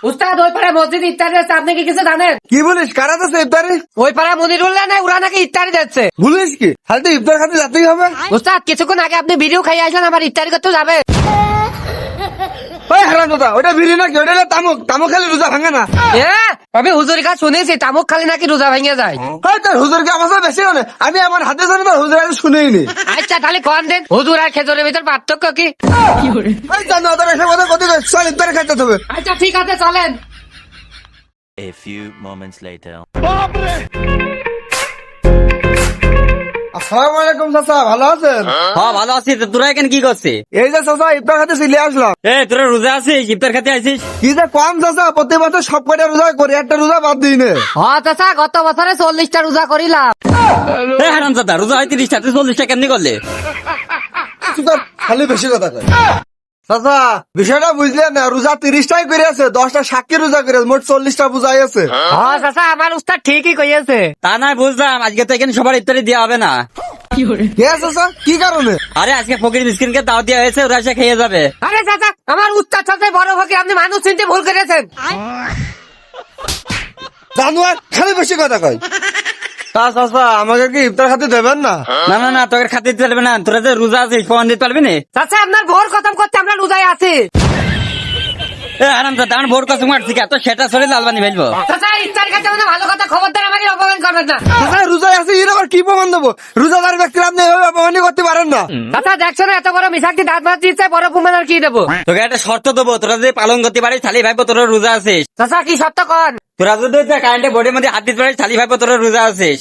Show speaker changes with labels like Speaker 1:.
Speaker 1: উস্তাদ ওই পাড়ায় মসজিদ ইফতারি আছে, আপনি কি কিছু জানেন?
Speaker 2: কি বলিস, কারা আছে ইফতারে?
Speaker 1: ওই পাড়ায় মনিরুল্লাহ নাই, ওরা নাকি ইফতারি দিচ্ছে।
Speaker 2: বলিস কি, তাহলে তো ইফতার খাতে যেতেই হবে।
Speaker 1: উস্তাদ কিছুক্ষণ আগে আপনি ভিডিও খাইয়ে আসলেন, আবার ইফতারি করতে যাবে?
Speaker 2: ওই হারাম দাদা, ওটা বিড়ি নাকি? ওটা হলো তামুক। তামুক খেলে রোজা ভাঙে না।
Speaker 1: আমি হুজুরের কাছে শুনেছি তামুক খালি নাকি রোজা ভেঙে যায়।
Speaker 2: ওই তোর হুজুরকে আমার সাথে বেশি হলে আমি আমার হাতে জানি, তোর হুজুর আগে শুনেই নি।
Speaker 1: আচ্ছা তাহলে কোন দেন হুজুর আর খেজুরের ভিতর পার্থক্য কি?
Speaker 2: ওই জানো তোর এসব কথা কত চল ইফতারে খাইতে হবে।
Speaker 1: আচ্ছা ঠিক আছে চলেন।
Speaker 3: A few moments later.
Speaker 2: আসসালামু আলাইকুম চাচা, ভালো আছেন?
Speaker 4: হ্যাঁ ভালো আছি। তো তোরা এখানে কি করছিস?
Speaker 2: এই যে চাচা ইফতার খাতে চলে আসলাম।
Speaker 4: তোরা রোজা আছিস, ইফতার খেতে আসিস?
Speaker 2: কি যে কম চাচা, প্রতি বছর সব কটা রোজা করি, একটা রোজা বাদ দিই না।
Speaker 1: হ্যাঁ চাচা গত বছরে 40টা রোজা করিলাম।
Speaker 4: হারামজাদা, রোজা হয় 30টা, তুই 40টা কেমনি করলে?
Speaker 2: চাচা খালি বেশি কথা কয়। চাচা বিষয়টা বুঝলেন না, রোজা 30টাই করে আছে, 10টা সাক্ষী রোজা করে আছে, মোট 40টা বোঝাই আছে।
Speaker 1: হ্যাঁ চাচা আমার উস্তাদ ঠিকই কইছে।
Speaker 4: তা নয় বুঝলাম, আজকে তো এখানে সবার ইফতারি দেওয়া হবে না।
Speaker 2: কে চাচা, কি কারণে?
Speaker 4: আরে আজকে ফকির মিসকিনকে দাওয়াত দেওয়া হয়েছে, ওরা এসে খেয়ে যাবে।
Speaker 1: আরে চাচা আমার উস্তাদ চাচা বড় ফকির, আপনি মানুষ চিনতে ভুল করেছেন।
Speaker 2: জানুয়ার খালি বেশি কথা কয়। তা চাচা আমাকে কি ইফতার খাতে দেবেন না?
Speaker 4: না না না, তোকে খাতে দিতে পারবে না, তোরা যে রোজা আছিস প্রমাণ দিতে পারবি না।
Speaker 1: চাচা আপনার ভোর খতম করতে আমরা রোজায় আছি।
Speaker 4: হারামজাদা, আমার ভোর কসম মারছি, এত সেটা সরে লালবানি ফেলবো।
Speaker 1: চাচা ইফতার খেতে মানে ভালো কথা, খবরদার আমাকে অপমান করবেন না।
Speaker 2: চাচা রোজায় আছে, এর আবার কি প্রমাণ দেবো? রোজাদার ব্যক্তির আপনি এভাবে অপমানই করতে পারেন না।
Speaker 1: চাচা দেখছো না এত বড় মিশাক্তি দাঁত ভাত দিচ্ছে, বড় প্রমাণ আর কি দেবো?
Speaker 4: তোকে একটা শর্ত দেবো, তোরা যদি পালন করতে পারিস তাহলে ভাইবো তোরা রোজা আছিস।
Speaker 1: চাচা কি সত্য কন?
Speaker 4: তোরা যদি কারেন্টের বোর্ডের মধ্যে হাত দিতে পারিস তাহলে ভাইবো তোরা রোজা আছিস।